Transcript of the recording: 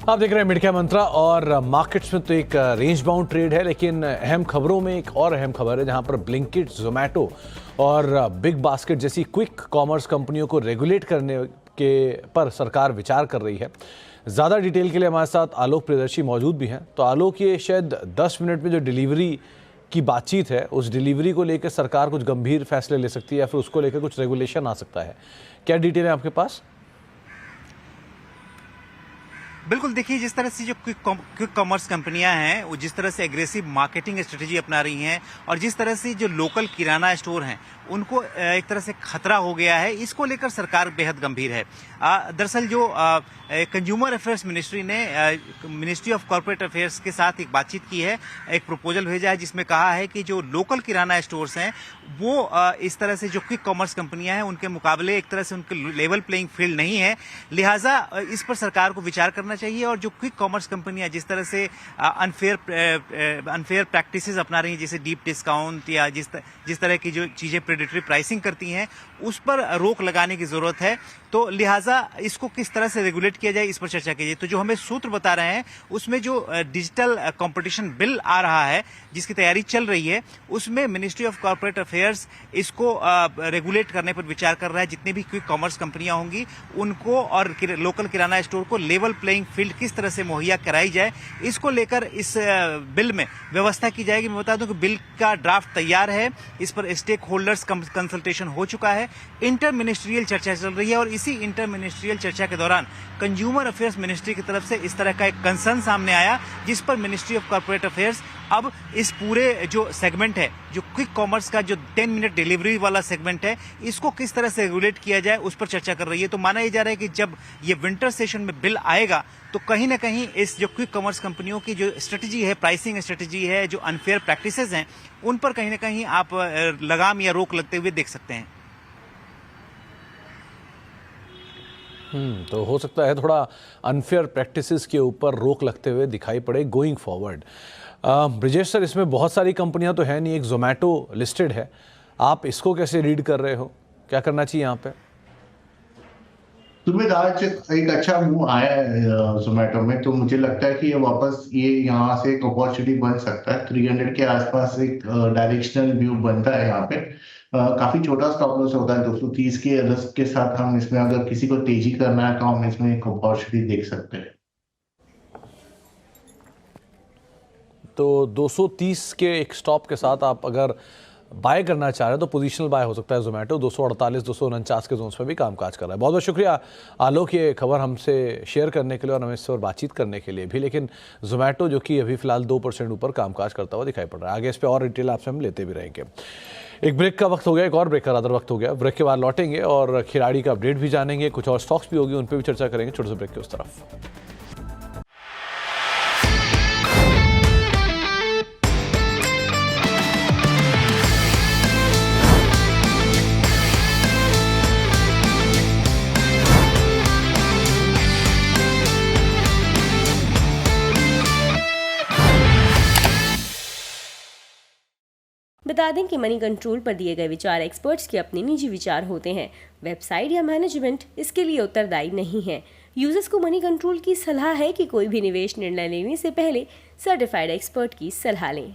आप देख रहे हैं मिड कैप मंत्रा और मार्केट्स में तो एक रेंज बाउंड ट्रेड है, लेकिन अहम खबरों में एक और अहम खबर है जहां पर ब्लिंकिट, जोमैटो और बिग बास्केट जैसी क्विक कॉमर्स कंपनियों को रेगुलेट करने के पर सरकार विचार कर रही है। ज़्यादा डिटेल के लिए हमारे साथ आलोक प्रियदर्शी मौजूद भी हैं। तो आलोक, ये शायद 10 मिनट में जो डिलीवरी की बातचीत है, उस डिलीवरी को लेकर सरकार कुछ गंभीर फैसले ले सकती है या फिर उसको लेकर कुछ रेगुलेशन आ सकता है। क्या डिटेल है आपके पास? बिल्कुल, देखिए, जिस तरह से जो क्विक कॉमर्स कंपनियां हैं वो जिस तरह से एग्रेसिव मार्केटिंग स्ट्रेटेजी अपना रही हैं और जिस तरह से जो लोकल किराना स्टोर हैं उनको एक तरह से खतरा हो गया है, इसको लेकर सरकार बेहद गंभीर है। दरअसल जो कंज्यूमर अफेयर्स मिनिस्ट्री ने मिनिस्ट्री ऑफ कॉर्पोरेट अफेयर्स के साथ एक बातचीत की है, एक प्रपोजल भेजा है जिसमें कहा है कि जो लोकल किराना स्टोर्स हैं वो इस तरह से जो क्विक कॉमर्स कंपनियां हैं उनके मुकाबले एक तरह से उनके लेवल प्लेइंग फील्ड नहीं है, लिहाजा इस पर सरकार को विचार करना चाहिए। और जो क्विक कॉमर्स कंपनियां जिस तरह से अनफेयर प्रैक्टिसेस अपना रही हैं, जैसे डीप डिस्काउंट या जिस तरह की जो चीजें प्रेडेटरी प्राइसिंग करती हैं, उस पर रोक लगाने की जरूरत है। तो लिहाजा इसको किस तरह से रेगुलेट किया जाए, इस पर चर्चा की जाए। तो जो हमें सूत्र बता रहे हैं उसमें जो डिजिटल कंपटीशन बिल आ रहा है जिसकी तैयारी चल रही है, उसमें मिनिस्ट्री ऑफ कॉर्पोरेट अफेयर्स इसको रेगुलेट करने पर विचार कर रहा है। जितनी भी क्विक कॉमर्स कंपनियां होंगी उनको और लोकल किराना स्टोर को लेवल प्लेइंग फील्ड किस तरह से मुहैया कराई जाए, इसको लेकर इस बिल में व्यवस्था की जाएगी। मैं बता दूं कि बिल का ड्राफ्ट तैयार है, इस पर स्टेक होल्डर्स कंसल्टेशन हो चुका है, इंटर मिनिस्ट्रियल चर्चा चल रही है और इसी इंटर मिनिस्ट्रियल चर्चा के दौरान कंज्यूमर अफेयर्स मिनिस्ट्री की तरफ से इस तरह का एक कंसर्न सामने आया, जिस पर मिनिस्ट्री ऑफ कॉर्पोरेट अफेयर्स अब इस पूरे जो सेगमेंट है, जो क्विक कॉमर्स का जो 10 मिनट डिलीवरी वाला सेगमेंट है, इसको किस तरह से रेगुलेट किया जाए उस पर चर्चा कर रही है। तो माना यह जा रहा है कि जब ये विंटर सेशन में बिल आएगा तो कहीं ना कहीं इस जो क्विक कॉमर्स कंपनियों की जो स्ट्रेटेजी है, प्राइसिंग स्ट्रेटेजी है, जो अनफेयर प्रैक्टिसेस हैं, उन पर कहीं ना कहीं आप लगाम या रोक लगते हुए देख सकते हैं। तो हो सकता है थोड़ा अनफेयर प्रैक्टिसेस के ऊपर रोक लगते हुए दिखाई पड़े गोइंग फॉरवर्ड। ब्रिजेश सर, इसमें बहुत सारी कंपनियां तो है नहीं, एक जोमैटो लिस्टेड है, आप इसको कैसे रीड कर रहे हो? क्या करना चाहिए यहाँ पे? सुमित, आज एक अच्छा मूव आया है जोमेटो में, तो मुझे लगता है कि ये यहाँ से एक अपॉर्चुनिटी बन सकता है। 300 के आसपास एक डायरेक्शनल व्यू बनता है यहाँ पे। काफी छोटा स्टॉप लॉस होता है 230 के रिस्क के साथ। हम इसमें अगर किसी को तेजी करना है तो हम इसमें एक अपॉर्चुनिटी देख सकते हैं। तो 230 के एक स्टॉप के साथ आप अगर बाय करना चाह रहे हैं तो पोजीशनल बाय हो सकता है जोमेटो 248 249 के जोन्स पे भी कामकाज कर रहा है। बहुत बहुत शुक्रिया आलोक ये खबर हमसे शेयर करने के लिए और हमें इस पर बातचीत करने के लिए भी। लेकिन जोमेटो जो कि अभी फिलहाल 2% ऊपर कामकाज करता हुआ दिखाई पड़ रहा है। आगे इस पर और डिटेल आपसे हम लेते भी रहेंगे। एक ब्रेक का वक्त हो गया, एक और ब्रेक का रादर वक्त हो गया। ब्रेक के बाद लौटेंगे और खिलाड़ी का अपडेट भी जानेंगे, कुछ और स्टॉक्स भी होगी उन पर भी चर्चा करेंगे। छोटे से ब्रेक के उस तरफ। बता दें कि मनी कंट्रोल पर दिए गए विचार एक्सपर्ट्स के अपने निजी विचार होते हैं। वेबसाइट या मैनेजमेंट इसके लिए उत्तरदायी नहीं है। यूजर्स को मनी कंट्रोल की सलाह है कि कोई भी निवेश निर्णय लेने से पहले सर्टिफाइड एक्सपर्ट की सलाह लें।